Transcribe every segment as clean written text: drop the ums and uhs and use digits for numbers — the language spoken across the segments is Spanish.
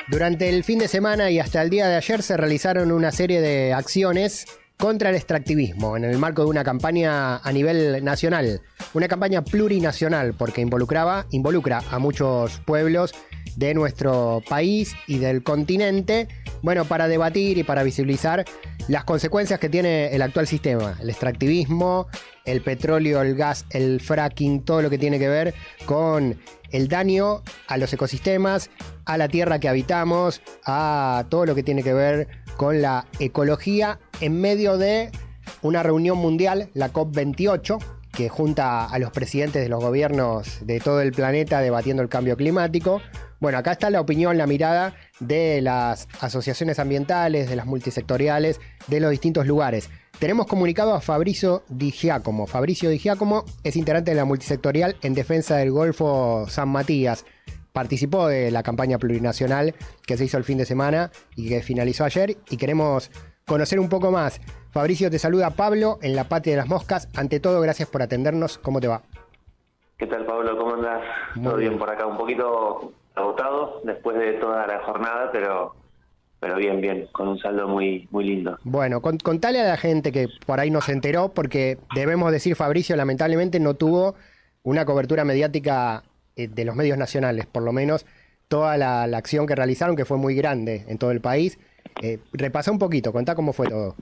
Durante el fin de semana y hasta el día de ayer se realizaron una serie de acciones contra el extractivismo en el marco de una campaña a nivel nacional, una campaña plurinacional porque involucra a muchos pueblos de nuestro país y del continente, bueno, para debatir y para visibilizar las consecuencias que tiene el actual sistema, el extractivismo, el petróleo, el gas, el fracking, todo lo que tiene que ver con el daño a los ecosistemas, a la tierra que habitamos, a todo lo que tiene que ver con la ecología en medio de una reunión mundial, la COP28, que junta a los presidentes de los gobiernos de todo el planeta debatiendo el cambio climático. Bueno, acá está la opinión, la mirada de las asociaciones ambientales, de las multisectoriales, de los distintos lugares. Tenemos comunicado a Fabricio Di Giacomo. Fabricio Di Giacomo es integrante de la multisectorial en defensa del Golfo San Matías. Participó de la campaña plurinacional que se hizo el fin de semana y que finalizó ayer y queremos conocer un poco más. Fabricio, te saluda Pablo en la Patria de las Moscas. Ante todo, gracias por atendernos. ¿Cómo te va? ¿Qué tal, Pablo? ¿Cómo andás? Todo bien por acá, un poquito agotado después de toda la jornada, pero bien, con un saldo muy lindo. Bueno, contale a la gente que por ahí no se enteró, porque debemos decir, Fabricio, lamentablemente no tuvo una cobertura mediática de los medios nacionales, por lo menos toda la acción que realizaron, que fue muy grande en todo el país. Repasá un poquito, contá cómo fue todo.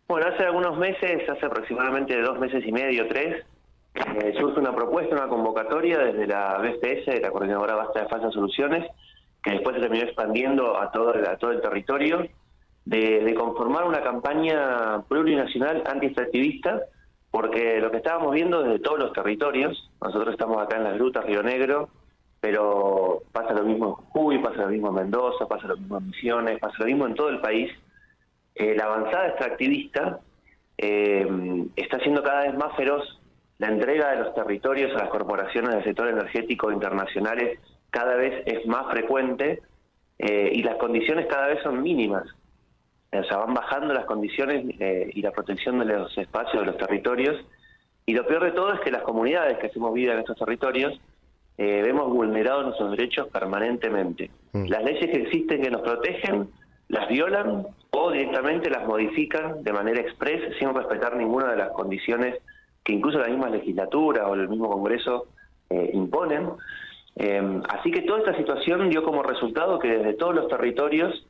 Bueno, hace algunos meses, hace aproximadamente 2 meses y medio, 3, surge una propuesta, una convocatoria desde la BFS, la Coordinadora Basta de Falsas Soluciones, que después se terminó expandiendo a todo el territorio, de conformar una campaña plurinacional anti-extractivista, porque lo que estábamos viendo desde todos los territorios, nosotros estamos acá en las grutas, Río Negro, pero pasa lo mismo en Jujuy, pasa lo mismo en Mendoza, pasa lo mismo en Misiones, pasa lo mismo en todo el país. La avanzada extractivista está siendo cada vez más feroz. La entrega de los territorios a las corporaciones del sector energético internacionales cada vez es más frecuente y las condiciones cada vez son mínimas. O sea, van bajando las condiciones y la protección de los espacios, de los territorios. Y lo peor de todo es que las comunidades que hacemos vida en estos territorios vemos vulnerados nuestros derechos permanentemente. Las leyes que existen que nos protegen las violan o directamente las modifican de manera express sin respetar ninguna de las condiciones que incluso la misma legislatura o el mismo Congreso imponen. Así que toda esta situación dio como resultado que desde todos los territorios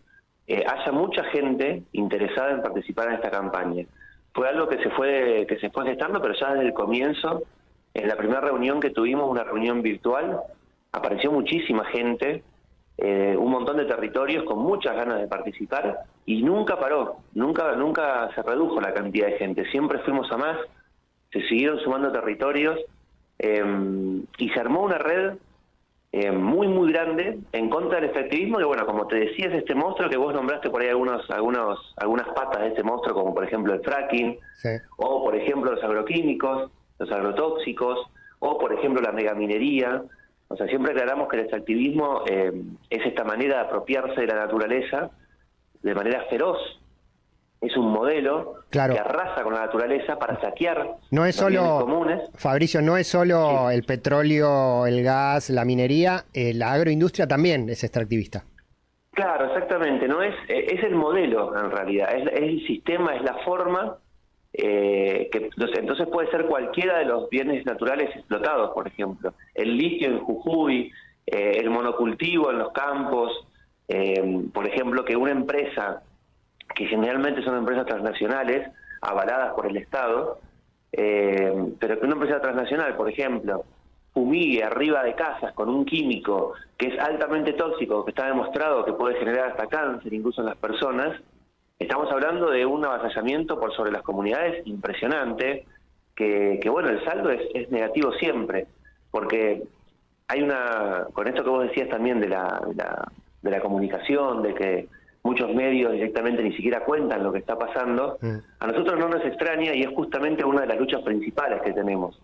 haya mucha gente interesada en participar en esta campaña. Fue algo que se fue gestando, pero ya desde el comienzo, en la primera reunión que tuvimos, una reunión virtual, apareció muchísima gente, un montón de territorios con muchas ganas de participar y nunca paró, nunca se redujo la cantidad de gente, siempre fuimos a más, se siguieron sumando territorios y se armó una red muy grande en contra del extractivismo, que bueno, como te decía, es este monstruo que vos nombraste por ahí algunas patas de este monstruo, como por ejemplo el fracking, sí, o por ejemplo los agroquímicos, los agrotóxicos, o por ejemplo la megaminería. O sea, siempre aclaramos que el extractivismo es esta manera de apropiarse de la naturaleza de manera feroz. Es un modelo, claro, que arrasa con la naturaleza para saquear no es los bienes solo, comunes. Fabricio, no es solo sí, el petróleo, el gas, la minería, la agroindustria también es extractivista. Claro, exactamente, no es el modelo en realidad, es el sistema, es la forma, entonces puede ser cualquiera de los bienes naturales explotados, por ejemplo, el litio en Jujuy, el monocultivo en los campos, por ejemplo, que una empresa, que generalmente son empresas transnacionales, avaladas por el Estado, pero que una empresa transnacional, por ejemplo, fumigue arriba de casas con un químico que es altamente tóxico, que está demostrado que puede generar hasta cáncer incluso en las personas, estamos hablando de un avasallamiento por sobre las comunidades impresionante, que bueno, el saldo es negativo siempre, porque hay con esto que vos decías también de la comunicación, de que muchos medios directamente ni siquiera cuentan lo que está pasando, a nosotros no nos extraña y es justamente una de las luchas principales que tenemos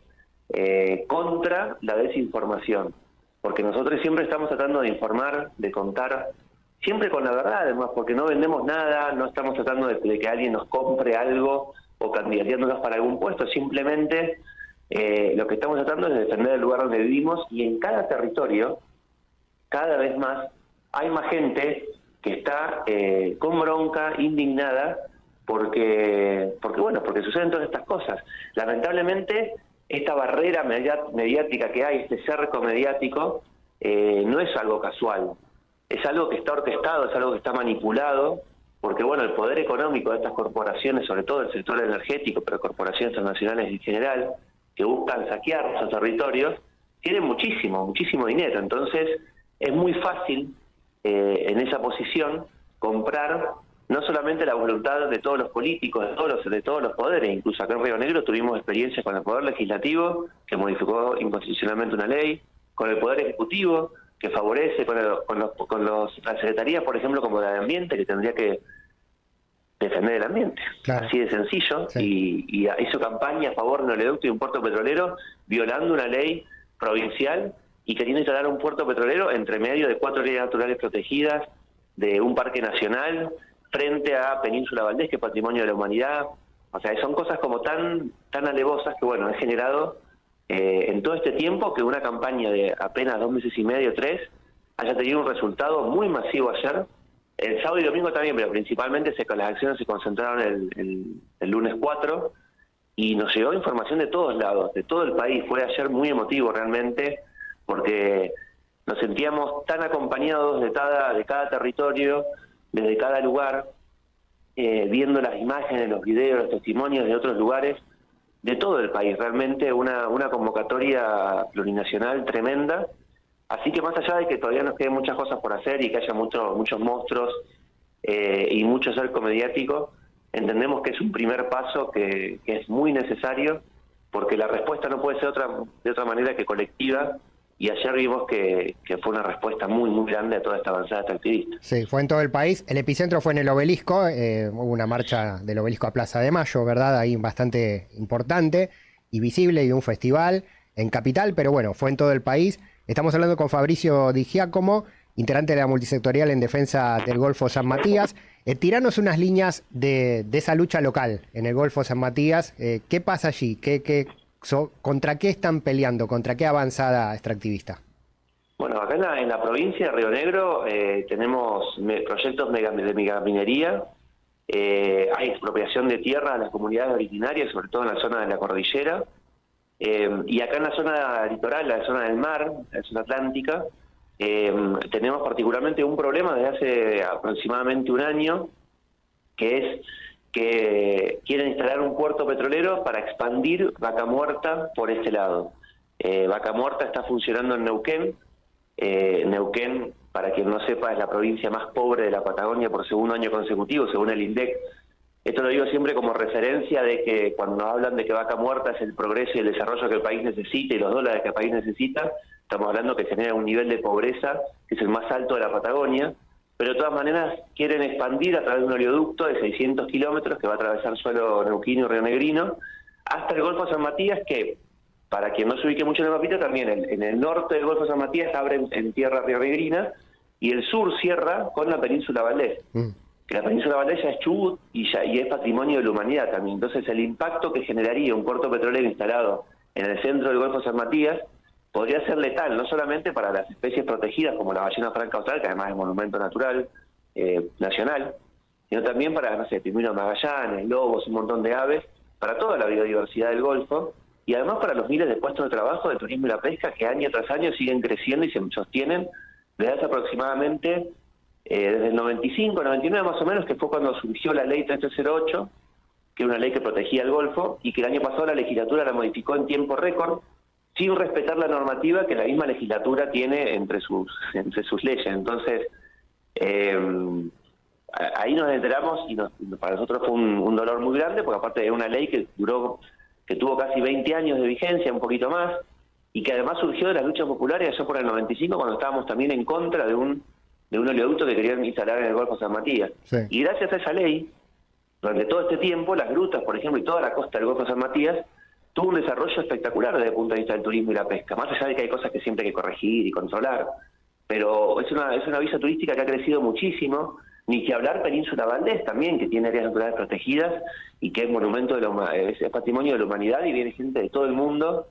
contra la desinformación, porque nosotros siempre estamos tratando de informar, de contar, siempre con la verdad además, porque no vendemos nada, no estamos tratando de que alguien nos compre algo o candidateándonos para algún puesto, simplemente lo que estamos tratando es de defender el lugar donde vivimos y en cada territorio, cada vez más, hay más gente que está con bronca, indignada, porque suceden todas estas cosas. Lamentablemente, esta barrera mediática que hay, este cerco mediático, no es algo casual, es algo que está orquestado, es algo que está manipulado, porque bueno, el poder económico de estas corporaciones, sobre todo el sector energético, pero corporaciones transnacionales en general, que buscan saquear esos territorios, tienen muchísimo dinero. Entonces, es muy fácil en esa posición comprar no solamente la voluntad de todos los políticos, de todos los poderes. Incluso acá en Río Negro tuvimos experiencias con el Poder Legislativo, que modificó inconstitucionalmente una ley, con el Poder Ejecutivo, que favorece, la Secretaría, por ejemplo, como la de Ambiente, que tendría que defender el ambiente. Claro. Así de sencillo. Sí. Y hizo campaña a favor de un oleoducto y un puerto petrolero, violando una ley provincial y queriendo instalar un puerto petrolero entre medio de 4 áreas naturales protegidas, de un parque nacional, frente a Península Valdés, que es patrimonio de la humanidad. O sea, son cosas como tan alevosas que, bueno, han generado en todo este tiempo que una campaña de apenas 2 meses y medio, 3, haya tenido un resultado muy masivo ayer. El sábado y domingo también, pero principalmente las acciones se concentraron el lunes 4, y nos llegó información de todos lados, de todo el país. Fue ayer muy emotivo realmente, porque nos sentíamos tan acompañados de cada territorio, desde cada lugar, viendo las imágenes, los videos, los testimonios de otros lugares, de todo el país. Realmente una convocatoria plurinacional tremenda. Así que más allá de que todavía nos queden muchas cosas por hacer y que haya muchos monstruos y mucho cerco mediático, entendemos que es un primer paso que es muy necesario, porque la respuesta no puede ser de otra manera que colectiva, y ayer vimos que fue una respuesta muy grande a toda esta avanzada activista. Sí, fue en todo el país. El epicentro fue en el Obelisco, hubo una marcha del Obelisco a Plaza de Mayo, ¿verdad? Ahí bastante importante y visible, y un festival en Capital, pero bueno, fue en todo el país. Estamos hablando con Fabricio Di Giacomo, integrante de la multisectorial en defensa del Golfo San Matías. Tiranos unas líneas de esa lucha local en el Golfo San Matías. ¿Qué pasa allí? ¿Contra qué están peleando? ¿Contra qué avanzada extractivista? Bueno, acá en la provincia de Río Negro tenemos proyectos de megaminería, hay expropiación de tierra a las comunidades originarias, sobre todo en la zona de la cordillera, y acá en la zona litoral, la zona del mar, la zona atlántica, tenemos particularmente un problema desde hace aproximadamente un año, que es que quieren instalar un puerto petrolero para expandir Vaca Muerta por este lado. Vaca Muerta está funcionando en Neuquén. Neuquén, para quien no sepa, es la provincia más pobre de la Patagonia por segundo año consecutivo, según el INDEC. Esto lo digo siempre como referencia de que cuando hablan de que Vaca Muerta es el progreso y el desarrollo que el país necesita y los dólares que el país necesita, estamos hablando que genera un nivel de pobreza que es el más alto de la Patagonia, pero de todas maneras quieren expandir a través de un oleoducto de 600 kilómetros que va a atravesar suelo neuquino y rionegrino hasta el Golfo San Matías, que, para quien no se ubique mucho en el mapita, también en el norte del Golfo San Matías abre en tierra rionegrina, y el sur cierra con la Península Valdés. Que la Península Valdés ya es Chubut y es patrimonio de la humanidad también. Entonces el impacto que generaría un puerto petrolero instalado en el centro del Golfo San Matías podría ser letal, no solamente para las especies protegidas como la ballena franca austral, que además es monumento natural nacional, sino también para, no sé, pingüinos magallanes, lobos, un montón de aves, para toda la biodiversidad del Golfo, y además para los miles de puestos de trabajo del turismo y la pesca que año tras año siguen creciendo y se sostienen desde hace aproximadamente desde el 95, 99 más o menos, que fue cuando surgió la ley 3308, que es una ley que protegía el Golfo, y que el año pasado la legislatura la modificó en tiempo récord, sin respetar la normativa que la misma legislatura tiene entre sus leyes. Entonces, ahí nos enteramos, y para nosotros fue un dolor muy grande, porque aparte de una ley que tuvo casi 20 años de vigencia, un poquito más, y que además surgió de las luchas populares allá por el 95, cuando estábamos también en contra de un oleoducto que querían instalar en el Golfo San Matías. Sí. Y gracias a esa ley, durante todo este tiempo, las grutas, por ejemplo, y toda la costa del Golfo San Matías, tuvo un desarrollo espectacular desde el punto de vista del turismo y la pesca, más allá de que hay cosas que siempre hay que corregir y controlar, pero es una visa turística que ha crecido muchísimo, ni que hablar Península Valdés también, que tiene áreas naturales protegidas y que es monumento es patrimonio de la humanidad, y viene gente de todo el mundo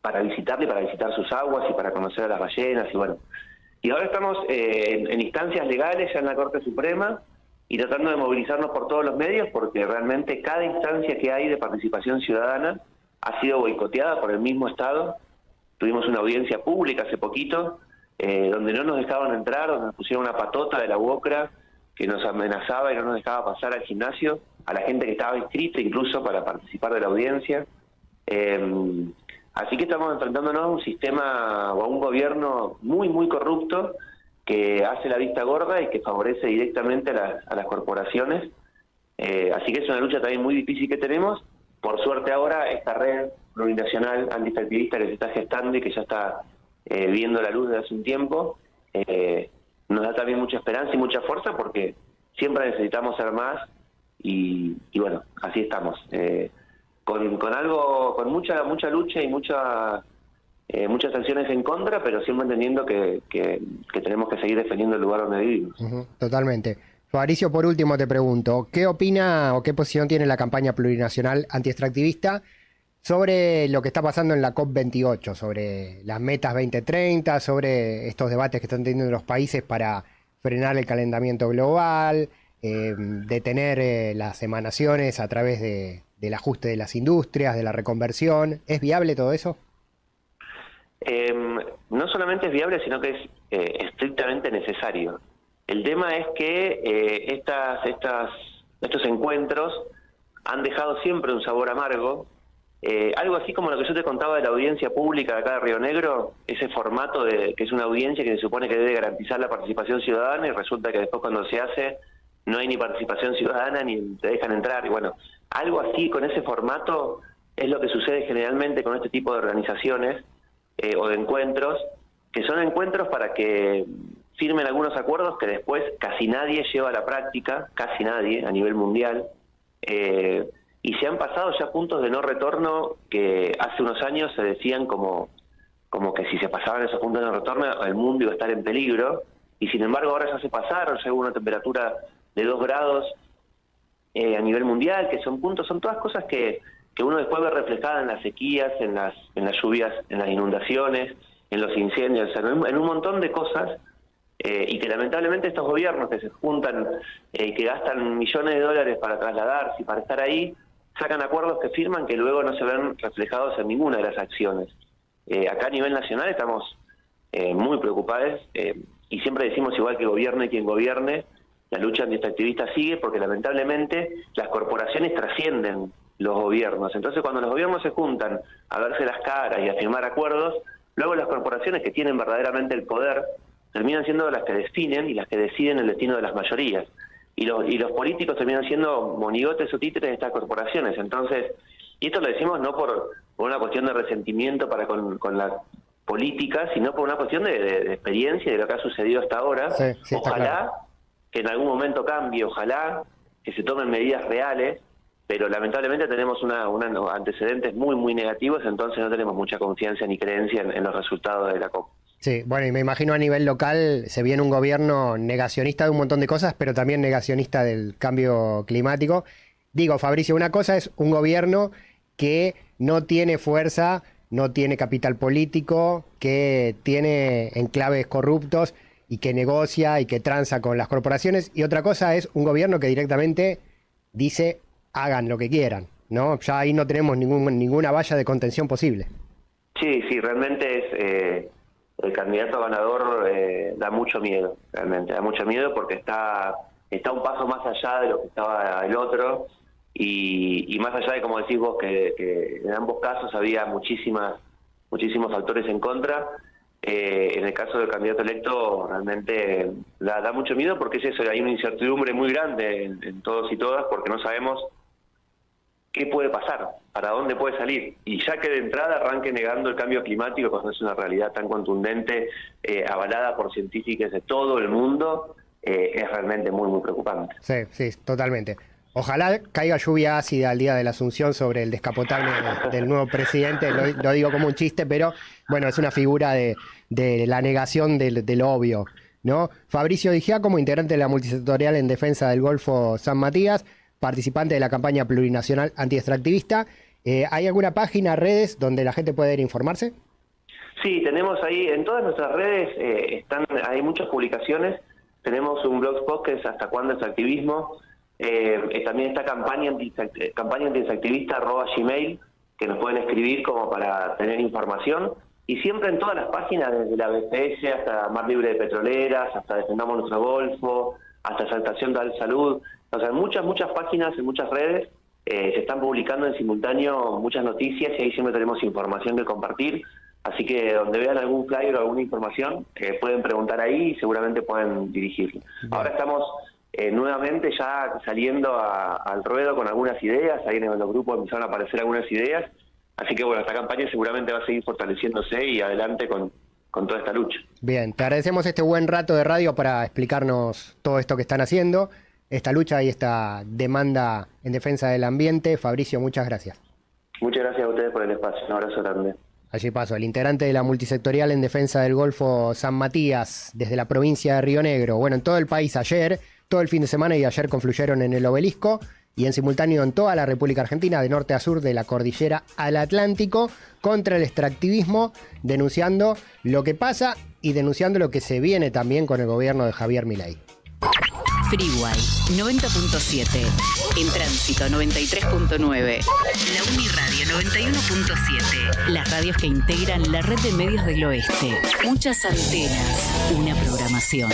para visitarle, para visitar sus aguas y para conocer a las ballenas, y bueno, Y ahora estamos en instancias legales ya en la Corte Suprema y tratando de movilizarnos por todos los medios porque realmente cada instancia que hay de participación ciudadana ha sido boicoteada por el mismo Estado. Tuvimos una audiencia pública hace poquito donde no nos dejaban entrar, donde nos pusieron una patota de la UOCRA que nos amenazaba y no nos dejaba pasar al gimnasio, a la gente que estaba inscrita incluso para participar de la audiencia. Así que estamos enfrentándonos a un sistema o a un gobierno muy, muy corrupto que hace la vista gorda y que favorece directamente a las corporaciones. Así que es una lucha también muy difícil que tenemos. Por suerte ahora esta red plurinacional antiextractivista que se está gestando y que ya está viendo la luz desde hace un tiempo, nos da también mucha esperanza y mucha fuerza porque siempre necesitamos ser más y bueno, así estamos. Con mucha lucha y muchas sanciones en contra, pero siempre entendiendo que tenemos que seguir defendiendo el lugar donde vivimos. Totalmente. Fabricio, por último te pregunto, ¿qué opina o qué posición tiene la campaña plurinacional antiextractivista sobre lo que está pasando en la COP28, sobre las metas 2030, sobre estos debates que están teniendo los países para frenar el calentamiento global, detener las emanaciones a través del ajuste de las industrias, de la reconversión? ¿Es viable todo eso? No solamente es viable, sino que es estrictamente necesario. El tema es que estos encuentros han dejado siempre un sabor amargo. Algo así como lo que yo te contaba de la audiencia pública de acá de Río Negro, ese formato que es una audiencia que se supone que debe garantizar la participación ciudadana y resulta que después cuando se hace no hay ni participación ciudadana ni te dejan entrar. Y bueno, algo así con ese formato es lo que sucede generalmente con este tipo de organizaciones o de encuentros, que son encuentros para que firmen algunos acuerdos que después casi nadie lleva a la práctica, casi nadie a nivel mundial. Y se han pasado ya puntos de no retorno que hace unos años se decían como que si se pasaban esos puntos de no retorno el mundo iba a estar en peligro, y sin embargo ahora ya se pasaron, ya hubo una temperatura de 2 grados a nivel mundial, que son todas cosas que uno después ve reflejadas en las sequías, en las lluvias, en las inundaciones, en los incendios, o sea, en un montón de cosas, y que lamentablemente estos gobiernos que se juntan, que gastan millones de dólares para trasladarse y para estar ahí, sacan acuerdos que firman que luego no se ven reflejados en ninguna de las acciones. Acá a nivel nacional estamos muy preocupados y siempre decimos igual que gobierne quien gobierne, la lucha antiextractivista sigue porque lamentablemente las corporaciones trascienden los gobiernos. Entonces cuando los gobiernos se juntan a verse las caras y a firmar acuerdos, luego las corporaciones que tienen verdaderamente el poder terminan siendo las que definen y las que deciden el destino de las mayorías. Y los políticos terminan siendo monigotes o títeres de estas corporaciones. Entonces, y esto lo decimos no por una cuestión de resentimiento para con la política, sino por una cuestión de experiencia y de lo que ha sucedido hasta ahora. Sí, ojalá que en algún momento cambie, ojalá que se tomen medidas reales, pero lamentablemente tenemos unos antecedentes muy, muy negativos, entonces no tenemos mucha confianza ni creencia en los resultados de la COP. Sí, bueno, y me imagino a nivel local se viene un gobierno negacionista de un montón de cosas, pero también negacionista del cambio climático. Digo, Fabricio, una cosa es un gobierno que no tiene fuerza, no tiene capital político, que tiene enclaves corruptos y que negocia y que tranza con las corporaciones, y otra cosa es un gobierno que directamente dice hagan lo que quieran, ¿no? Ya ahí no tenemos ninguna valla de contención posible. Sí, realmente es... el candidato ganador da mucho miedo, realmente, da mucho miedo porque está un paso más allá de lo que estaba el otro y más allá de, como decís vos, que en ambos casos había muchísimos factores en contra. En el caso del candidato electo realmente da mucho miedo porque es eso, hay una incertidumbre muy grande en todos y todas porque no sabemos qué puede pasar, para dónde puede salir, y ya que de entrada arranque negando el cambio climático cuando es una realidad tan contundente, avalada por científicos de todo el mundo, es realmente muy, muy preocupante. Sí, totalmente. Ojalá caiga lluvia ácida al día de la Asunción sobre el descapotable del nuevo presidente, lo digo como un chiste, pero bueno, es una figura de la negación de lo obvio, ¿no? Fabricio Di Giacomo, integrante de la multisectorial en defensa del Golfo San Matías, participante de la campaña plurinacional antiextractivista. ¿Hay alguna página, redes, donde la gente puede ir a informarse? Sí, tenemos ahí, en todas nuestras redes hay muchas publicaciones. Tenemos un blogspot que es ¿Hasta cuándo es activismo? También está campaña antidesaactivista @gmail, que nos pueden escribir como para tener información. Y siempre en todas las páginas, desde la BPS hasta Mar Libre de Petroleras, hasta Defendamos Nuestro Golfo, hasta Exaltación de Salud. O sea, en muchas páginas, en muchas redes, se están publicando en simultáneo muchas noticias y ahí siempre tenemos información que compartir. Así que donde vean algún flyer o alguna información, pueden preguntar ahí y seguramente pueden dirigirlo. Ahora estamos nuevamente ya saliendo al ruedo con algunas ideas, ahí en los grupos empezaron a aparecer algunas ideas, así que bueno, esta campaña seguramente va a seguir fortaleciéndose y adelante con toda esta lucha. Bien, te agradecemos este buen rato de radio para explicarnos todo esto que están haciendo, esta lucha y esta demanda en defensa del ambiente. Fabricio, muchas gracias. Muchas gracias a ustedes por el espacio, un abrazo grande. Allí paso, el integrante de la multisectorial en defensa del Golfo San Matías, desde la provincia de Río Negro. Bueno, en todo el país ayer, todo el fin de semana y ayer confluyeron en el Obelisco y en simultáneo en toda la República Argentina, de norte a sur, de la cordillera al Atlántico, contra el extractivismo, denunciando lo que pasa y denunciando lo que se viene también con el gobierno de Javier Milei. Freeway 90.7, En Tránsito 93.9, La Uniradio 91.7, las radios que integran la red de medios del oeste. Muchas antenas, una programación.